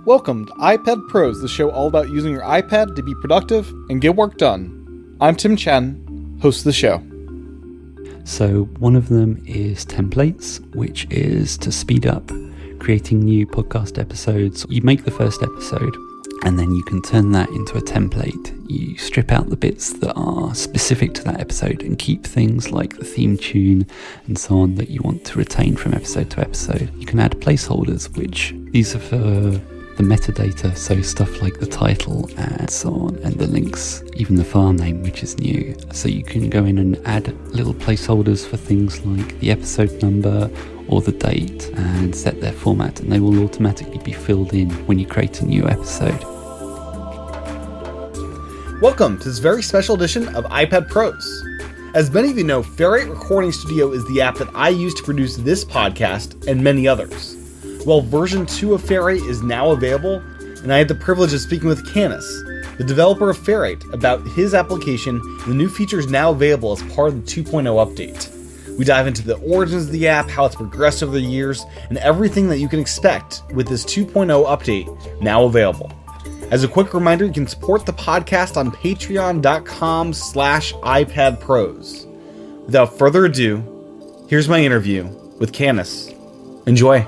Welcome to iPad Pros, the show all about using your iPad to be productive and get work done. I'm Tim Chen, host of the show. So one of them is templates, which is to speed up creating new podcast episodes. You make the first episode and then you can turn that into a template. You strip out the bits that are specific to that episode and keep things like the theme tune and so on that you want to retain from episode to episode. You can add placeholders, which these are for the metadata, so stuff like the title and so on, and the links, even the file name, which is new. So you can go in and add little placeholders for things like the episode number or the date and set their format, and they will automatically be filled in when you create a new episode. Welcome to this very special edition of iPad Pros. As many of you know, Ferrite Recording Studio is the app that I use to produce this podcast and many others. Well, version 2 of Ferrite is now available, and I had the privilege of speaking with Canis, the developer of Ferrite, about his application and the new features now available as part of the 2.0 update. We dive into the origins of the app, how it's progressed over the years, and everything that you can expect with this 2.0 update now available. As a quick reminder, you can support the podcast on patreon.com/iPadPros. Without further ado, here's my interview with Canis. Enjoy.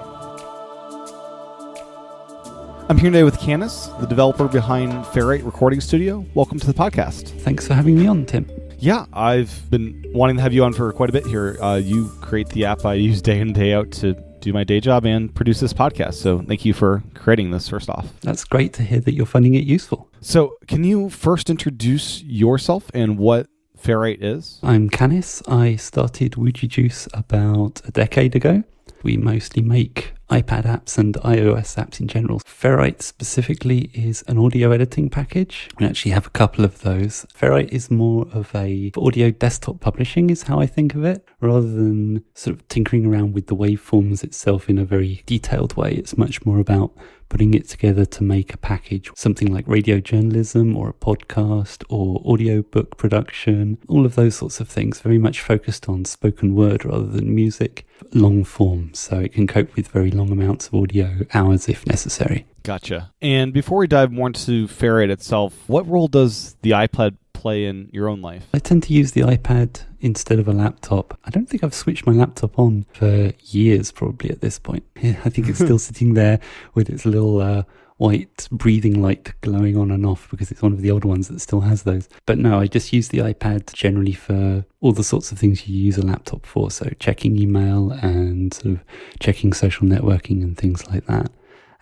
I'm here today with Canis, the developer behind Ferrite Recording Studio. Welcome to the podcast. Thanks for having me on, Tim. Yeah, I've been wanting to have you on for quite a bit here. You create the app I use day in, day out to do my day job and produce this podcast. So thank you for creating this, first off. That's great to hear that you're finding it useful. So can you first introduce yourself and what Ferrite is? I'm Canis. I started Woojie Juice about a decade ago. We mostly make iPad apps and iOS apps in general. Ferrite specifically is an audio editing package. We actually have a couple of those. Ferrite is more of a audio desktop publishing is how I think of it, rather than sort of tinkering around with the waveforms itself in a very detailed way. It's much more about putting it together to make a package, something like radio journalism or a podcast or audiobook production, all of those sorts of things, very much focused on spoken word rather than music, long form, so it can cope with very long amounts of audio hours if necessary. Gotcha. And before we dive more into Ferrite itself, what role does the iPad play in your own life? I tend to use the iPad instead of a laptop. I don't think I've switched my laptop on for years, probably at this point. I think it's still sitting there with its little white breathing light glowing on and off because it's one of the older ones that still has those. But no, I just use the iPad generally for all the sorts of things you use a laptop for. So checking email and sort of checking social networking and things like that.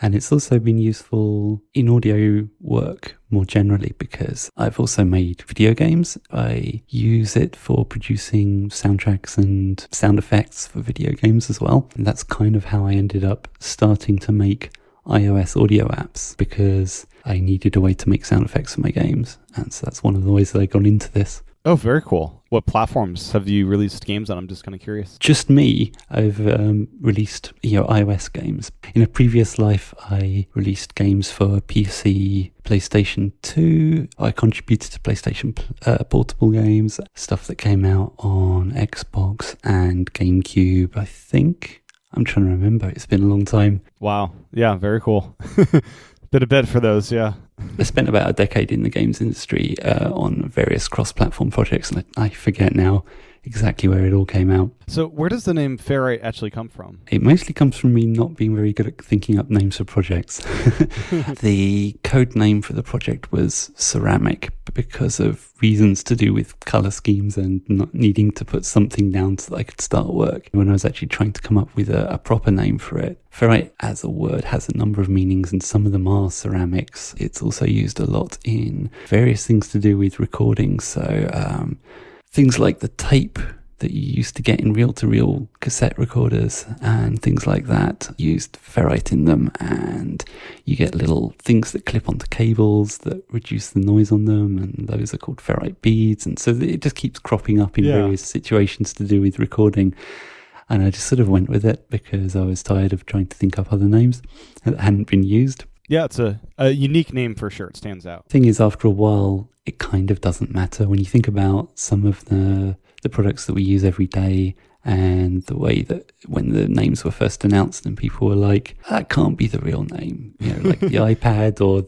And it's also been useful in audio work more generally because I've also made video games. I use it for producing soundtracks and sound effects for video games as well. And that's kind of how I ended up starting to make iOS audio apps because I needed a way to make sound effects for my games. And so that's one of the ways that I got into this. Oh, very cool. What platforms have you released games on? I'm just kind of curious. Just me. I've released iOS games. In a previous life, I released games for PC, PlayStation 2. I contributed to PlayStation portable games, stuff that came out on Xbox and GameCube, I think. I'm trying to remember. It's been a long time. Wow. Yeah, very cool. Bit of bed for those, yeah. I spent about a decade in the games industry on various cross-platform projects, and I forget now exactly where it all came out. So where does the name Ferrite actually come from? It mostly comes from me not being very good at thinking up names for projects. The code name for the project was Ceramic because of reasons to do with color schemes and not needing to put something down so that I could start work. When I was actually trying to come up with a proper name for it, Ferrite as a word has a number of meanings and some of them are ceramics. It's also used a lot in various things to do with recording. So things like the tape that you used to get in reel-to-reel cassette recorders and things like that used ferrite in them, and you get little things that clip onto cables that reduce the noise on them, and those are called ferrite beads, and so it just keeps cropping up in various situations to do with recording. And I just sort of went with it because I was tired of trying to think up other names that hadn't been used. Yeah, it's a unique name for sure. It stands out. Thing is, after a while, it kind of doesn't matter. When you think about some of the products that we use every day And the way that when the names were first announced and people were like, that can't be the real name, like the iPad or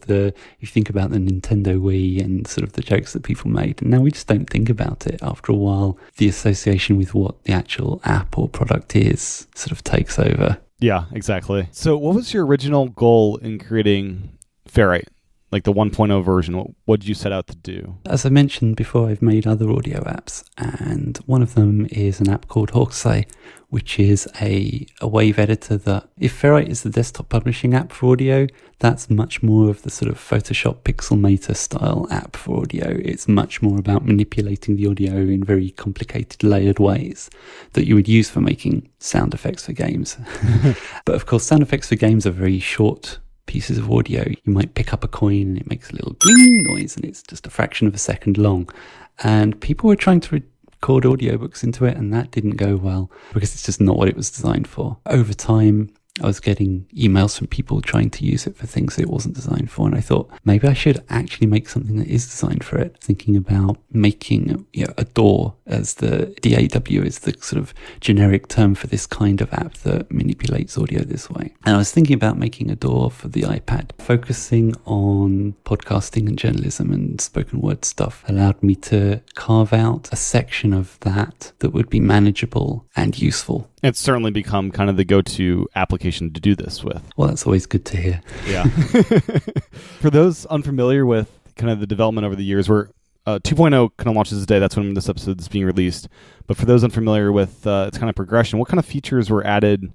you think about the Nintendo Wii and sort of the jokes that people made. And now we just don't think about it. After a while, the association with what the actual app or product is sort of takes over. Yeah, exactly. So what was your original goal in creating Ferrite? Like the 1.0 version, what did you set out to do? As I mentioned before, I've made other audio apps, and one of them is an app called Horsey, which is a wave editor that, if Ferrite is the desktop publishing app for audio, that's much more of the sort of Photoshop Pixelmator style app for audio. It's much more about manipulating the audio in very complicated layered ways that you would use for making sound effects for games. But of course, sound effects for games are very short pieces of audio. You might pick up a coin and it makes a little gling noise and it's just a fraction of a second long. And people were trying to record audiobooks into it, and that didn't go well because it's just not what it was designed for. Over time, I was getting emails from people trying to use it for things it wasn't designed for, and I thought maybe I should actually make something that is designed for it. Thinking about making a DAW, as the DAW is the sort of generic term for this kind of app that manipulates audio this way. And I was thinking about making a DAW for the iPad. Focusing on podcasting and journalism and spoken word stuff allowed me to carve out a section of that would be manageable and useful. It's certainly become kind of the go-to application to do this with. Well, that's always good to hear. Yeah. For those unfamiliar with kind of the development over the years, where 2.0 kind of launches today, that's when this episode is being released. But for those unfamiliar with its kind of progression, what kind of features were added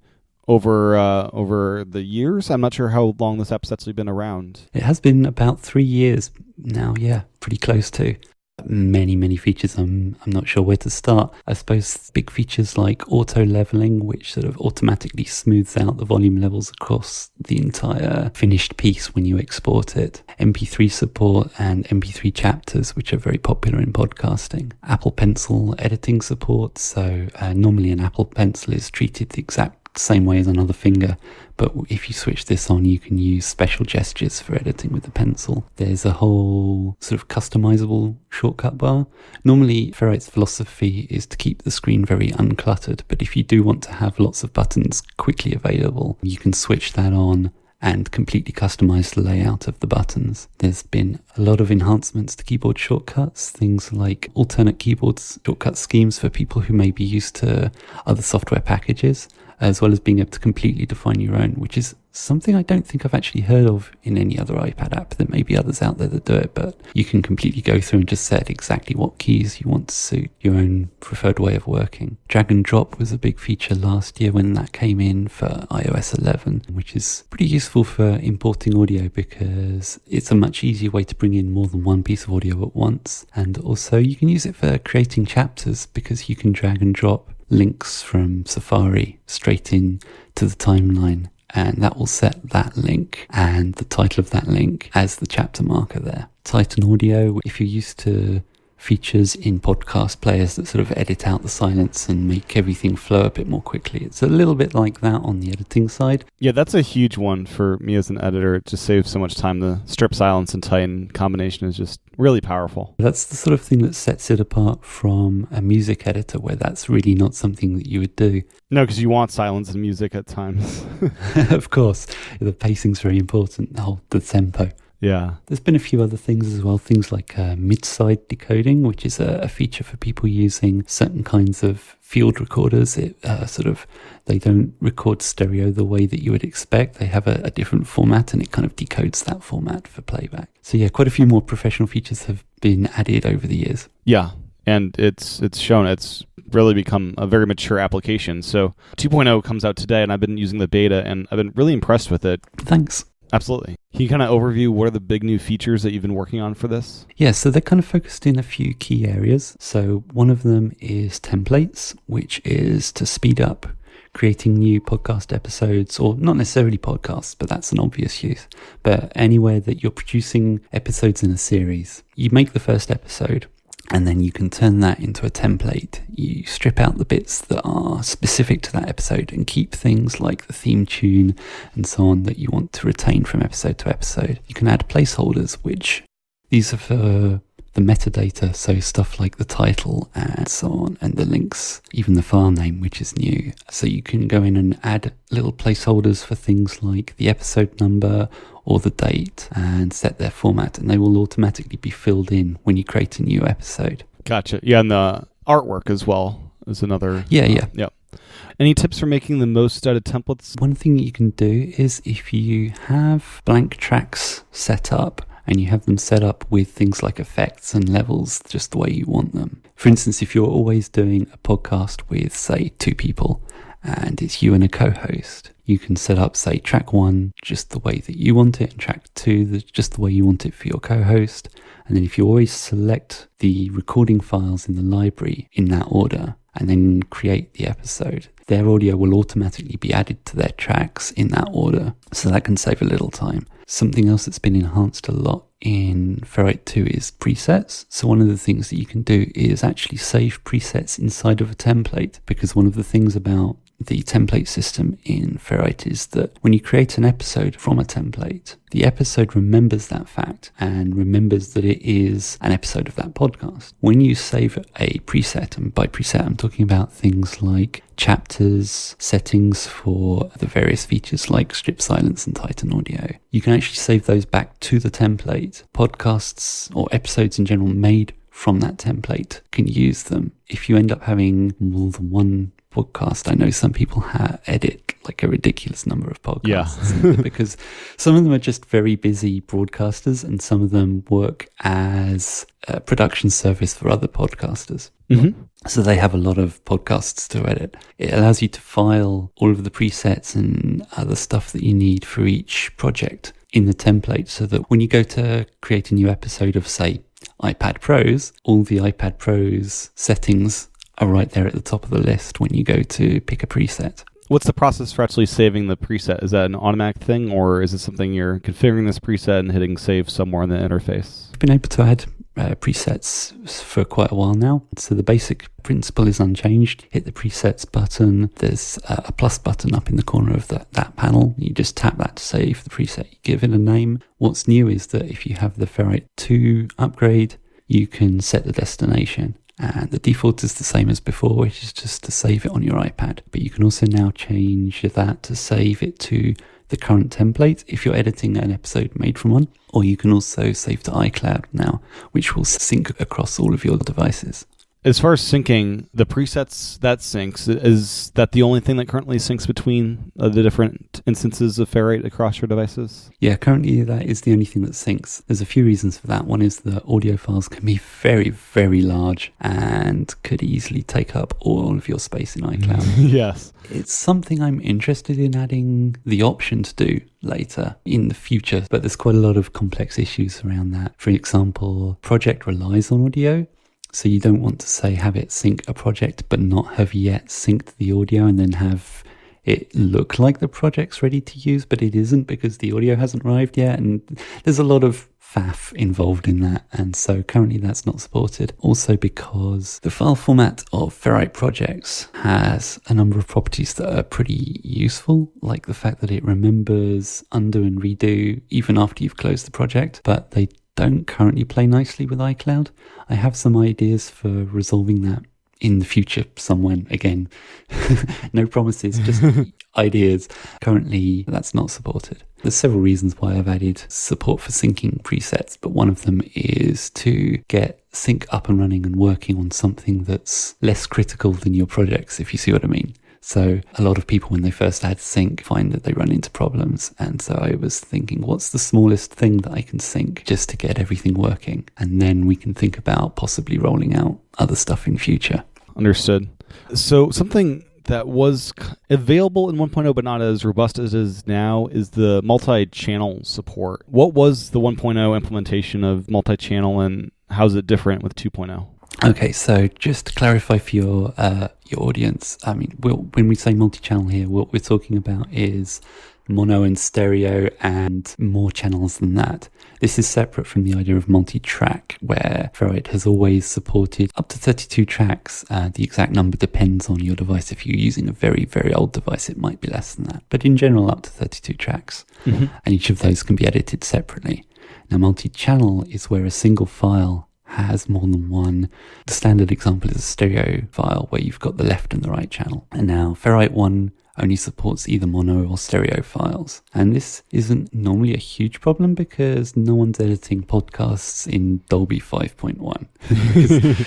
over the years? I'm not sure how long this app's actually been around. It has been about 3 years now, yeah, pretty close to. Many features. I'm not sure where to start. I suppose big features like auto leveling, which sort of automatically smooths out the volume levels across the entire finished piece when you export it. MP3 support and MP3 chapters, which are very popular in podcasting. Apple Pencil editing support. So normally an Apple Pencil is treated the exact same way as another finger, but if you switch this on, you can use special gestures for editing with the pencil. There's a whole sort of customizable shortcut bar. Normally, Ferrite's philosophy is to keep the screen very uncluttered, but if you do want to have lots of buttons quickly available, you can switch that on and completely customize the layout of the buttons. There's been a lot of enhancements to keyboard shortcuts, things like alternate keyboards shortcut schemes for people who may be used to other software packages, as well as being able to completely define your own, which is something I don't think I've actually heard of in any other iPad app. There may be others out there that do it, but you can completely go through and just set exactly what keys you want to suit your own preferred way of working. Drag and drop was a big feature last year when that came in for iOS 11, which is pretty useful for importing audio because it's a much easier way to bring in more than one piece of audio at once. And also you can use it for creating chapters because you can drag and drop links from Safari straight in to the timeline, and that will set that link and the title of that link as the chapter marker there. Titan Audio, if you're used to features in podcast players that sort of edit out the silence and make everything flow a bit more quickly, it's a little bit like that on the editing side. Yeah, that's a huge one for me as an editor. It just saves so much time. The strip silence and Titan combination is just really powerful. That's the sort of thing that sets it apart from a music editor where that's really not something that you would do. No, because you want silence in music at times. Of course, the pacing's very important, the tempo. Yeah. There's been a few other things as well, things like mid-side decoding, which is a feature for people using certain kinds of field recorders. It they don't record stereo the way that you would expect. They have a different format and it kind of decodes that format for playback. So yeah, quite a few more professional features have been added over the years. Yeah, and it's shown it's really become a very mature application. So 2.0 comes out today and I've been using the beta and I've been really impressed with it. Thanks. Absolutely. Can you kind of overview what are the big new features that you've been working on for this? Yeah, so they're kind of focused in a few key areas. So one of them is templates, which is to speed up creating new podcast episodes, or not necessarily podcasts, but that's an obvious use. But anywhere that you're producing episodes in a series, you make the first episode, and then you can turn that into a template. You strip out the bits that are specific to that episode and keep things like the theme tune and so on that you want to retain from episode to episode. You can add placeholders, which these are for the metadata, so stuff like the title and so on, and the links, even the file name, which is new. So you can go in and add little placeholders for things like the episode number or the date and set their format, and they will automatically be filled in when you create a new episode. Gotcha. Yeah, and the artwork as well is another. Yeah. Any tips for making the most out of templates? One thing you can do is if you have blank tracks set up and you have them set up with things like effects and levels just the way you want them. For instance, if you're always doing a podcast with, say, 2 people and it's you and a co-host, you can set up, say, track 1 just the way that you want it and track 2 just the way you want it for your co-host. And then if you always select the recording files in the library in that order and then create the episode, their audio will automatically be added to their tracks in that order. So that can save a little time. Something else that's been enhanced a lot in Ferrite 2 is presets. So one of the things that you can do is actually save presets inside of a template, because one of the things about the template system in Ferrite is that when you create an episode from a template, the episode remembers that fact and remembers that it is an episode of that podcast. When you save a preset, and by preset I'm talking about things like chapters, settings for the various features like strip silence and Titan audio, you can actually save those back to the template. Podcasts or episodes in general made from that template can use them. If you end up having more than one podcast, I know some people edit like a ridiculous number of podcasts because some of them are just very busy broadcasters and some of them work as a production service for other podcasters. Mm-hmm. So they have a lot of podcasts to edit. It allows you to file all of the presets and other stuff that you need for each project in the template, so that when you go to create a new episode of, say, iPad Pros, all the iPad Pros settings are right there at the top of the list when you go to pick a preset. What's the process for actually saving the preset? Is that an automatic thing, or is it something you're configuring this preset and hitting save somewhere in the interface? I've been able to add presets for quite a while now. So the basic principle is unchanged. Hit the presets button. There's a plus button up in the corner of that panel. You just tap that to save the preset. You give it a name. What's new is that if you have the Ferrite 2 upgrade, you can set the destination. And the default is the same as before, which is just to save it on your iPad. But you can also now change that to save it to the current template if you're editing an episode made from one. Or you can also save to iCloud now, which will sync across all of your devices. As far as syncing, the presets that syncs, is that the only thing that currently syncs between the different instances of Ferrite across your devices? Yeah, currently that is the only thing that syncs. There's a few reasons for that. One is that audio files can be very, very large and could easily take up all of your space in iCloud. Yes. It's something I'm interested in adding the option to do later in the future, but there's quite a lot of complex issues around that. For example, project relies on audio. So you don't want to, say, have it sync a project but not have yet synced the audio and then have it look like the project's ready to use, but it isn't because the audio hasn't arrived yet. And there's a lot of faff involved in that. And so currently that's not supported. Also because the file format of Ferrite projects has a number of properties that are pretty useful, like the fact that it remembers undo and redo even after you've closed the project, but they don't currently play nicely with iCloud. I have some ideas for resolving that in the future somewhere. Again, no promises, just ideas. Currently, that's not supported. There's several reasons why I've added support for syncing presets, but one of them is to get sync up and running and working on something that's less critical than your projects, if you see what I mean. So a lot of people, when they first add sync, find that they run into problems. And so I was thinking, what's the smallest thing that I can sync just to get everything working? And then we can think about possibly rolling out other stuff in future. Understood. So something that was available in 1.0 but not as robust as it is now is the multi-channel support. What was the 1.0 implementation of multi-channel and how is it different with 2.0? Okay, so just to clarify for your audience, I mean, when we say multi-channel here, what we're talking about is mono and stereo and more channels than that. This is separate from the idea of multi-track, where Ferrite has always supported up to 32 tracks. The exact number depends on your device. If you're using a very, very old device, it might be less than that. But in general, up to 32 tracks. Mm-hmm. And each of those can be edited separately. Now, multi-channel is where a single file has more than one. The standard example is a stereo file where you've got the left and the right channel. And now Ferrite 1 only supports either mono or stereo files. And this isn't normally a huge problem because no one's editing podcasts in Dolby 5.1.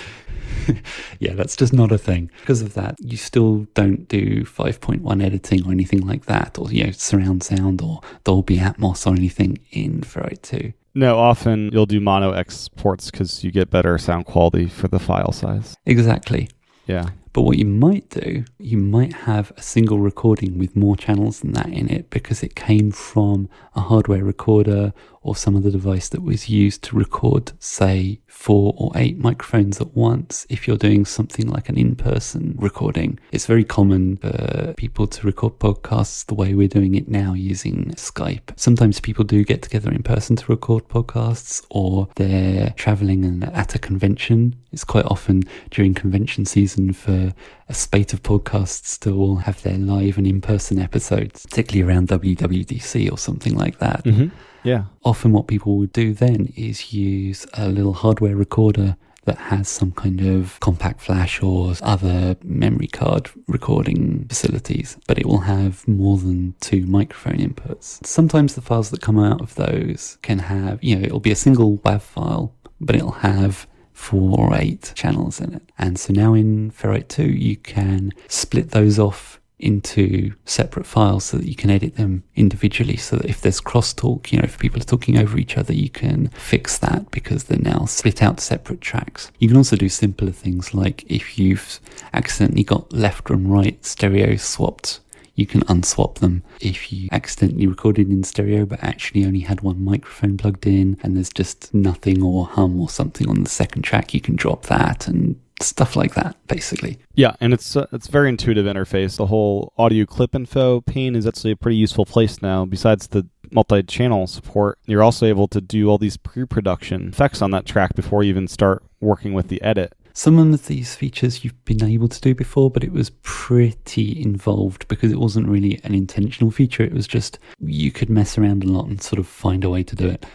Yeah, that's just not a thing. Because of that, you still don't do 5.1 editing or anything like that, or surround sound or Dolby Atmos or anything in Ferrite 2. No, often you'll do mono exports because you get better sound quality for the file size. Exactly. Yeah. But what you might do, you might have a single recording with more channels than that in it because it came from a hardware recorder or some other device that was used to record, say, 4 or 8 microphones at once. If you're doing something like an in-person recording, it's very common for people to record podcasts the way we're doing it now using Skype. Sometimes people do get together in person to record podcasts, or they're traveling and at a convention. It's quite often during convention season for a spate of podcasts to all have their live and in-person episodes, particularly around WWDC or something like that. Mm-hmm. Yeah. Often what people would do then is use a little hardware recorder that has some kind of compact flash or other memory card recording facilities, but it will have more than 2 microphone inputs. Sometimes the files that come out of those can have, it'll be a single WAV file, but it'll have 4 or 8 channels in it. And so now in Ferrite 2, you can split those off into separate files so that you can edit them individually, so that if there's crosstalk, if people are talking over each other, you can fix that because they're now split out separate tracks. You can also do simpler things like if you've accidentally got left and right stereo swapped, you can unswap them. If you accidentally recorded in stereo but actually only had one microphone plugged in and there's just nothing or hum or something on the second track, you can drop that and stuff like that, basically. Yeah, and it's a very intuitive interface. The whole audio clip info pane is actually a pretty useful place now. Besides the multi-channel support, you're also able to do all these pre-production effects on that track before you even start working with the edit. Some of these features you've been able to do before, but it was pretty involved because it wasn't really an intentional feature. It was just you could mess around a lot and sort of find a way to do it.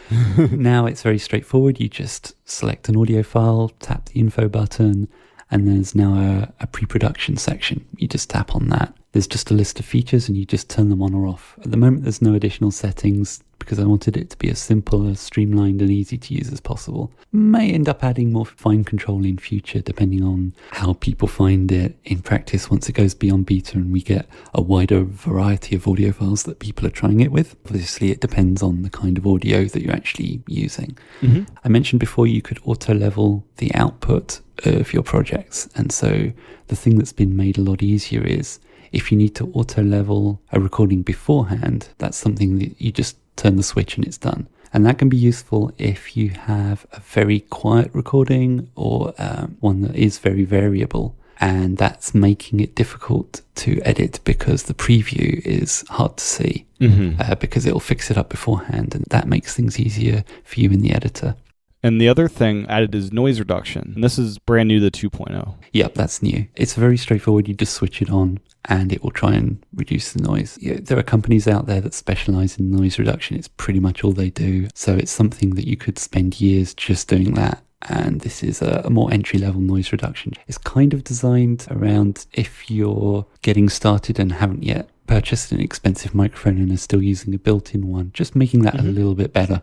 Now it's very straightforward. You just select an audio file, tap the info button, and there's now a pre-production section. You just tap on that. There's just a list of features and you just turn them on or off. At the moment, there's no additional settings because I wanted it to be as simple, as streamlined and easy to use as possible. May end up adding more fine control in future depending on how people find it in practice once it goes beyond beta and we get a wider variety of audio files that people are trying it with. Obviously, it depends on the kind of audio that you're actually using. Mm-hmm. I mentioned before you could auto-level the output of your projects. And so the thing that's been made a lot easier is if you need to auto-level a recording beforehand, that's something that you just turn the switch and it's done. And that can be useful if you have a very quiet recording or one that is very variable. And that's making it difficult to edit because the preview is hard to see because it'll fix it up beforehand. And that makes things easier for you in the editor. And the other thing added is noise reduction. And this is brand new to 2.0. Yep, that's new. It's very straightforward. You just switch it on and it will try and reduce the noise. There are companies out there that specialize in noise reduction. It's pretty much all they do. So it's something that you could spend years just doing that. And this is a more entry-level noise reduction. It's kind of designed around if you're getting started and haven't yet purchased an expensive microphone and are still using a built-in one, just making that a little bit better.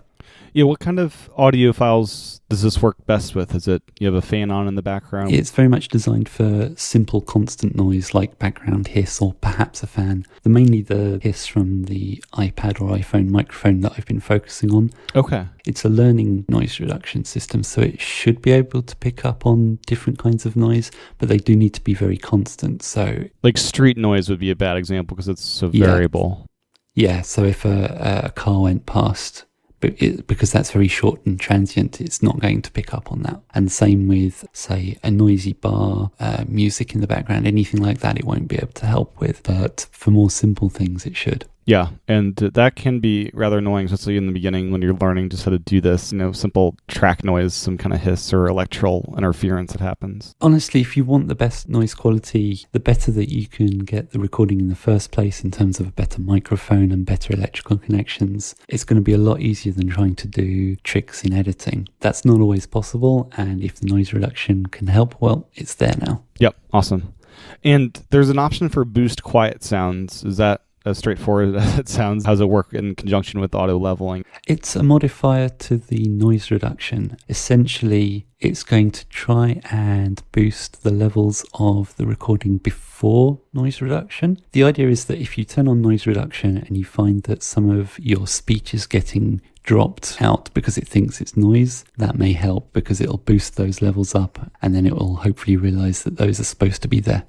Yeah, what kind of audio files does this work best with? Is it you have a fan on in the background? It's very much designed for simple constant noise like background hiss or perhaps a fan. Mainly the hiss from the iPad or iPhone microphone that I've been focusing on. Okay. It's a learning noise reduction system, so it should be able to pick up on different kinds of noise, but they do need to be very constant. So, like street noise would be a bad example because it's so variable. Yeah, so if a car went past, because that's very short and transient, it's not going to pick up on that. And same with, say, a noisy bar, music in the background, anything like that, it won't be able to help with. But for more simple things, it should. Yeah, and that can be rather annoying, especially in the beginning when you're learning just how to do this. Simple track noise, some kind of hiss or electrical interference that happens. Honestly, if you want the best noise quality, the better that you can get the recording in the first place in terms of a better microphone and better electrical connections, it's going to be a lot easier than trying to do tricks in editing. That's not always possible, and if the noise reduction can help, well, it's there now. Yep, awesome. And there's an option for boost quiet sounds. Is that as straightforward as it sounds? How does it work in conjunction with auto leveling? It's a modifier to the noise reduction. Essentially, it's going to try and boost the levels of the recording before noise reduction. The idea is that if you turn on noise reduction and you find that some of your speech is getting dropped out because it thinks it's noise, that may help because it'll boost those levels up, and then it will hopefully realize that those are supposed to be there.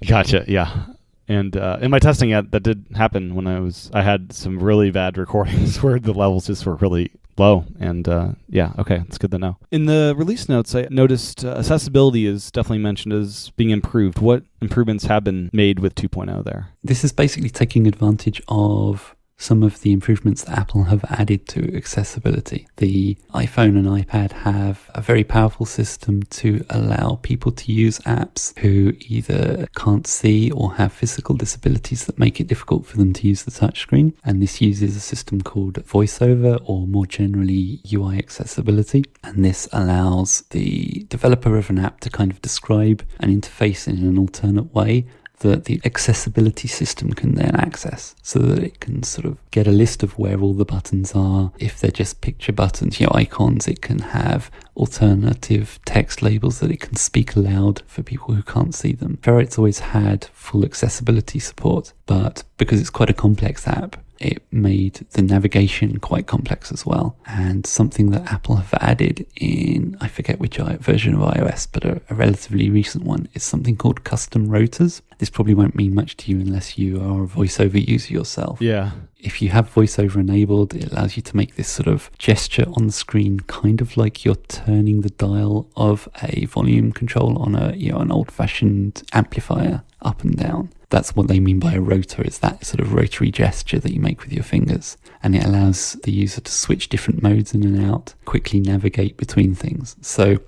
Gotcha, yeah. And in my testing, that did happen when I had some really bad recordings where the levels just were really low. And okay, that's good to know. In the release notes, I noticed accessibility is definitely mentioned as being improved. What improvements have been made with 2.0 there? This is basically taking advantage of some of the improvements that Apple have added to accessibility. The iPhone and iPad have a very powerful system to allow people to use apps who either can't see or have physical disabilities that make it difficult for them to use the touchscreen. And this uses a system called VoiceOver, or more generally UI accessibility. And this allows the developer of an app to kind of describe an interface in an alternate way that the accessibility system can then access, so that it can sort of get a list of where all the buttons are. If they're just picture buttons, icons, it can have alternative text labels that it can speak aloud for people who can't see them. Ferrite's always had full accessibility support, but because it's quite a complex app, it made the navigation quite complex as well. And something that Apple have added in, I forget which version of iOS, but a relatively recent one, is something called custom rotors. This probably won't mean much to you unless you are a VoiceOver user yourself. Yeah. If you have VoiceOver enabled, it allows you to make this sort of gesture on the screen, kind of like you're turning the dial of a volume control on an old-fashioned amplifier up and down. That's what they mean by a rotor, is that sort of rotary gesture that you make with your fingers. And it allows the user to switch different modes in and out, quickly navigate between things. So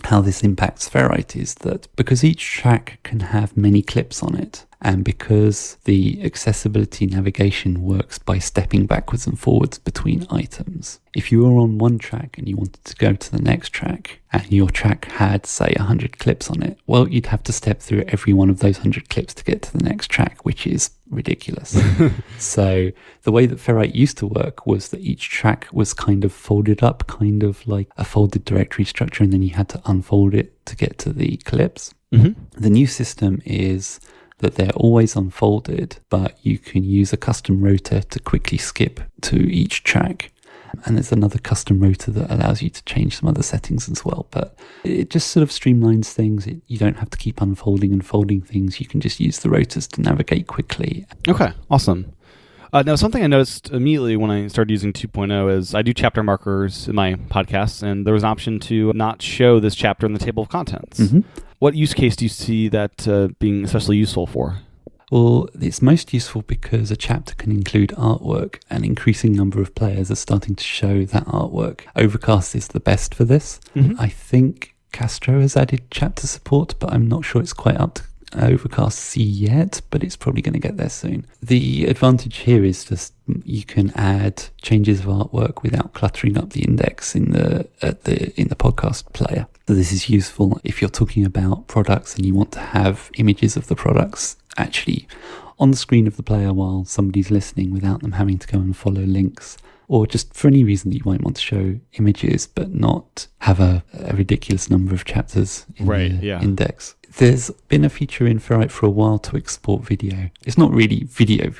how this impacts Ferrite is that because each track can have many clips on it, and because the accessibility navigation works by stepping backwards and forwards between items, if you were on one track and you wanted to go to the next track, and your track had, say, 100 clips on it, well, you'd have to step through every one of those 100 clips to get to the next track, which is ridiculous. So the way that Ferrite used to work was that each track was kind of folded up, kind of like a folded directory structure, and then you had to unfold it to get to the clips. Mm-hmm. The new system is that they're always unfolded, but you can use a custom rotor to quickly skip to each track. And there's another custom rotor that allows you to change some other settings as well. But it just sort of streamlines things. You don't have to keep unfolding and folding things. You can just use the rotors to navigate quickly. Okay, awesome. Now, something I noticed immediately when I started using 2.0 is I do chapter markers in my podcasts, and there was an option to not show this chapter in the table of contents. Mm-hmm. What use case do you see that being especially useful for? Well, it's most useful because a chapter can include artwork. An increasing number of players are starting to show that artwork. Overcast is the best for this. Mm-hmm. I think Castro has added chapter support, but I'm not sure it's quite up to Overcast C yet, but it's probably going to get there soon. The advantage here is just you can add changes of artwork without cluttering up the index in the podcast player. So this is useful if you're talking about products and you want to have images of the products actually on the screen of the player while somebody's listening without them having to go and follow links, or just for any reason that you might want to show images but not have a ridiculous number of chapters in the index. There's been a feature in Ferrite for a while to export video. It's not really video.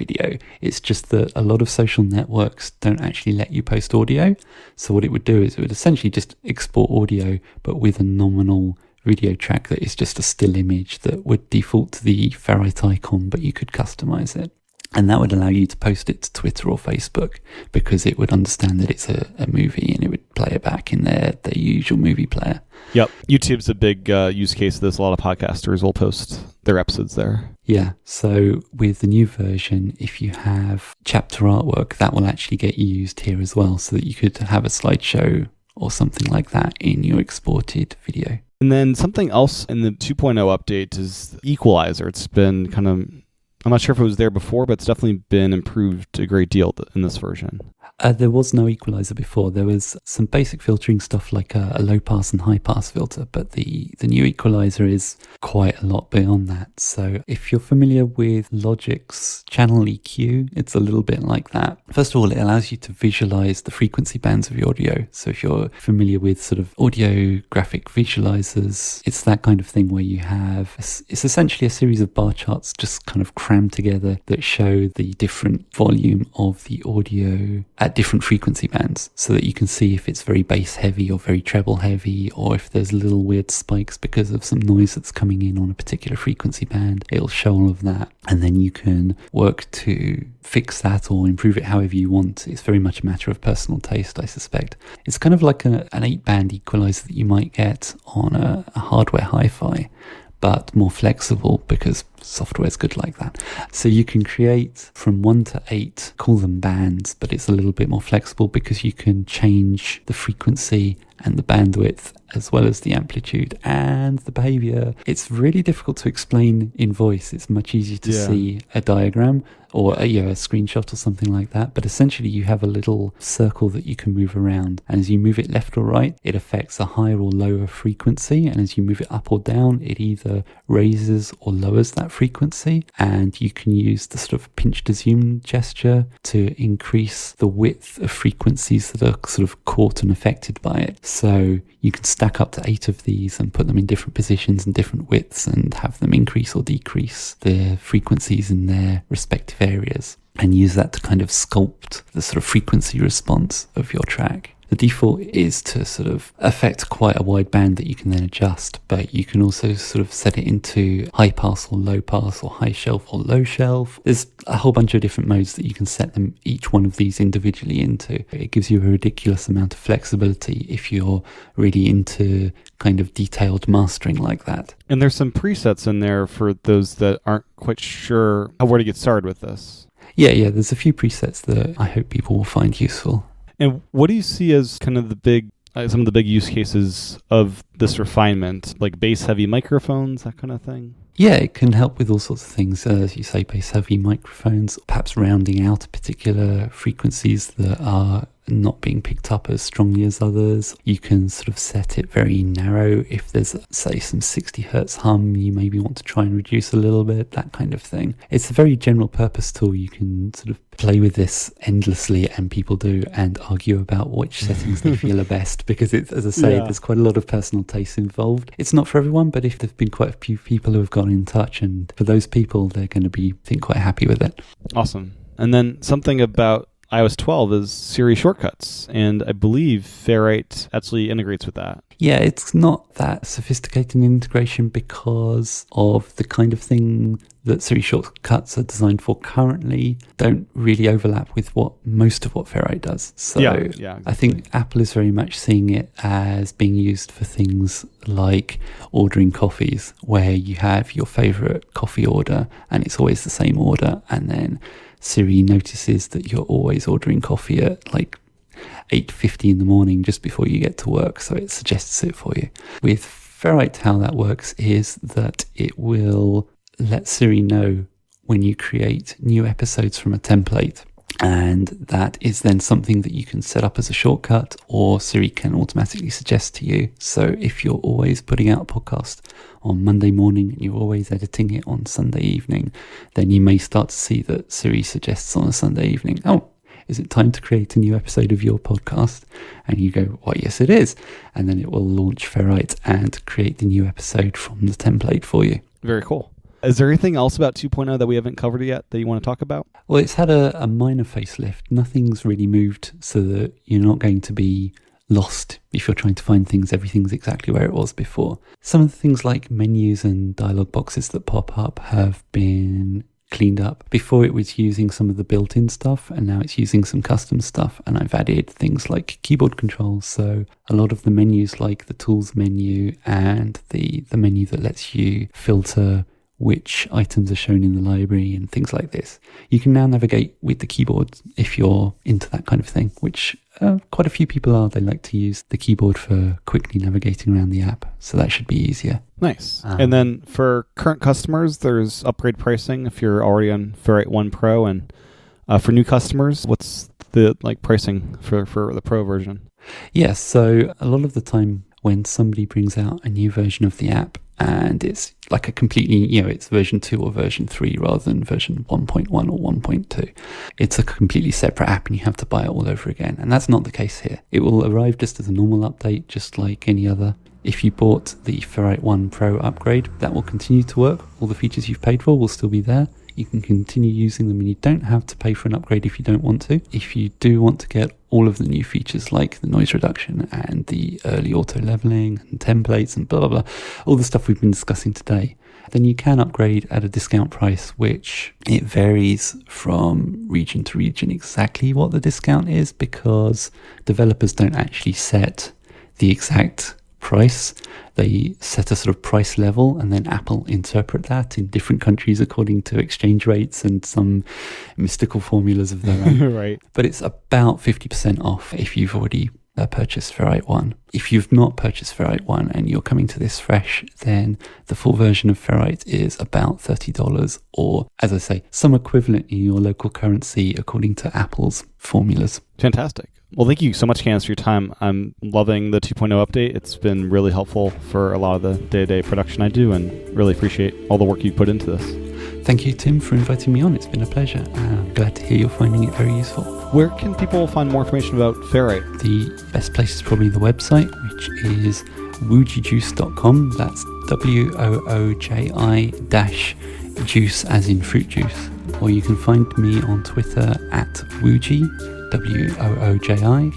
It's just that a lot of social networks don't actually let you post audio. So what it would do is it would essentially just export audio, but with a nominal video track that is just a still image that would default to the Ferrite icon, but you could customize it. And that would allow you to post it to Twitter or Facebook because it would understand that it's a movie and it would play it back in their usual movie player. Yep. YouTube's a big use case of this. A lot of podcasters will post their episodes there. Yeah. So with the new version, if you have chapter artwork, that will actually get used here as well, so that you could have a slideshow or something like that in your exported video. And then something else in the 2.0 update is the equalizer. It's been kind of, I'm not sure if it was there before, but it's definitely been improved a great deal in this version. There was no equalizer before. There was some basic filtering stuff like a low pass and high pass filter, but the new equalizer is quite a lot beyond that. So if you're familiar with Logic's channel EQ, it's a little bit like that. First of all, it allows you to visualize the frequency bands of your audio. So if you're familiar with sort of audio graphic visualizers, it's that kind of thing where you have, it's essentially a series of bar charts just kind of crammed together that show the different volume of the audio at different frequency bands, so that you can see if it's very bass heavy or very treble heavy, or if there's little weird spikes because of some noise that's coming in on a particular frequency band. It'll show all of that, and then you can work to fix that or improve it however you want. It's very much a matter of personal taste, I suspect. It's kind of like an 8-band equalizer that you might get on a hardware hi-fi, but more flexible because software is good like that. So you can create from 1 to 8, call them bands, but it's a little bit more flexible because you can change the frequency and the bandwidth as well as the amplitude and the behavior. It's really difficult to explain in voice. It's much easier to see a diagram or a screenshot or something like that. But essentially you have a little circle that you can move around, and as you move it left or right, it affects a higher or lower frequency, and as you move it up or down, it either raises or lowers that frequency. And you can use the sort of pinch to zoom gesture to increase the width of frequencies that are sort of caught and affected by it. So you can stack up to 8 of these and put them in different positions and different widths and have them increase or decrease the frequencies in their respective areas, and use that to kind of sculpt the sort of frequency response of your track. The default is to sort of affect quite a wide band that you can then adjust, but you can also sort of set it into high pass or low pass or high shelf or low shelf. There's a whole bunch of different modes that you can set them, each one of these individually into. It gives you a ridiculous amount of flexibility if you're really into kind of detailed mastering like that. And there's some presets in there for those that aren't quite sure where to get started with this. Yeah, there's a few presets that I hope people will find useful. And what do you see as kind of the big, some of the big use cases of this refinement, like bass-heavy microphones, that kind of thing? Yeah, it can help with all sorts of things, as you say, bass-heavy microphones, perhaps rounding out particular frequencies that are not being picked up as strongly as others. You can sort of set it very narrow. If there's, say, some 60 hertz hum, you maybe want to try and reduce a little bit, that kind of thing. It's a very general purpose tool. You can sort of play with this endlessly, and people do, and argue about which settings they feel are best, because it's, as I say, there's quite a lot of personal taste involved. It's not for everyone, but if there've been quite a few people who have gotten in touch, and for those people, they're going to be, I think, quite happy with it. Awesome. And then something about iOS 12 is Siri shortcuts, and I believe Ferrite actually integrates with that. Yeah, it's not that sophisticated an integration because of the kind of thing that Siri shortcuts are designed for currently don't really overlap with most of what Ferrite does. So exactly. I think Apple is very much seeing it as being used for things like ordering coffees, where you have your favorite coffee order and it's always the same order, and then Siri notices that you're always ordering coffee at like 8:50 in the morning just before you get to work, so it suggests it for you. With Ferrite, how that works is that it will let Siri know when you create new episodes from a template, and that is then something that you can set up as a shortcut, or Siri can automatically suggest to you. So if you're always putting out a podcast on Monday morning and you're always editing it on Sunday evening, then you may start to see that Siri suggests on a Sunday evening, oh, is it time to create a new episode of your podcast? And you go, well, yes, it is. And then it will launch Ferrite and create the new episode from the template for you. Very cool. Is there anything else about 2.0 that we haven't covered yet that you want to talk about? Well, it's had a minor facelift. Nothing's really moved so that you're not going to be lost if you're trying to find things. Everything's exactly where it was before. Some of the things like menus and dialog boxes that pop up have been cleaned up. Before it was using some of the built-in stuff, and now it's using some custom stuff, and I've added things like keyboard controls. So a lot of the menus, like the tools menu and the menu that lets you filter which items are shown in the library and things like this, you can now navigate with the keyboard if you're into that kind of thing, which quite a few people are. They like to use the keyboard for quickly navigating around the app, so that should be easier. Nice. And then for current customers, there's upgrade pricing if you're already on Ferrite 1 Pro, and for new customers, what's the pricing for the Pro version? Yes, so a lot of the time when somebody brings out a new version of the app, and it's like a completely, it's version 2 or version 3 rather than version 1.1 or 1.2. It's a completely separate app and you have to buy it all over again. And that's not the case here. It will arrive just as a normal update, just like any other. If you bought the Ferrite 1 Pro upgrade, that will continue to work. All the features you've paid for will still be there. You can continue using them and you don't have to pay for an upgrade if you don't want to. If you do want to get all of the new features like the noise reduction and the early auto leveling and templates and blah, blah, blah, all the stuff we've been discussing today, then you can upgrade at a discount price, which it varies from region to region exactly what the discount is, because developers don't actually set the exact price. They set a sort of price level, and then Apple interpret that in different countries according to exchange rates and some mystical formulas of their own. Right. But it's about 50% off if you've already purchased Ferrite 1. If you've not purchased Ferrite 1 and you're coming to this fresh, then the full version of Ferrite is about $30, or, as I say, some equivalent in your local currency according to Apple's formulas. Fantastic. Well, thank you so much, Canis, for your time. I'm loving the 2.0 update. It's been really helpful for a lot of the day-to-day production I do, and really appreciate all the work you put into this. Thank you, Tim, for inviting me on. It's been a pleasure. I'm glad to hear you're finding it very useful. Where can people find more information about Ferrite? The best place is probably the website, which is woojijuice.com. That's WOOJI-juice as in fruit juice. Or you can find me on Twitter at Wooji, WOOJI,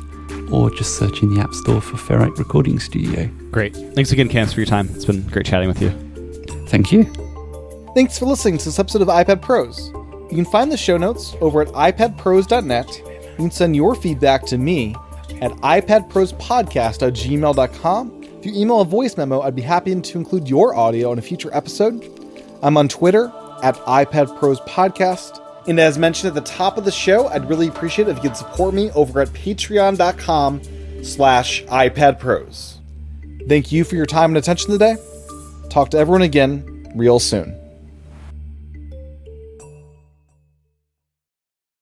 or just search in the App Store for Ferrite Recording Studio. Great. Thanks again, Canis, for your time. It's been great chatting with you. Thank you. Thanks for listening to this episode of iPad Pros. You can find the show notes over at iPadPros.net. You can send your feedback to me at iPadProsPodcast@gmail.com. If you email a voice memo, I'd be happy to include your audio in a future episode. I'm on Twitter at iPadProsPodcast. And as mentioned at the top of the show, I'd really appreciate it if you could support me over at patreon.com/iPadPros. Thank you for your time and attention today. Talk to everyone again real soon.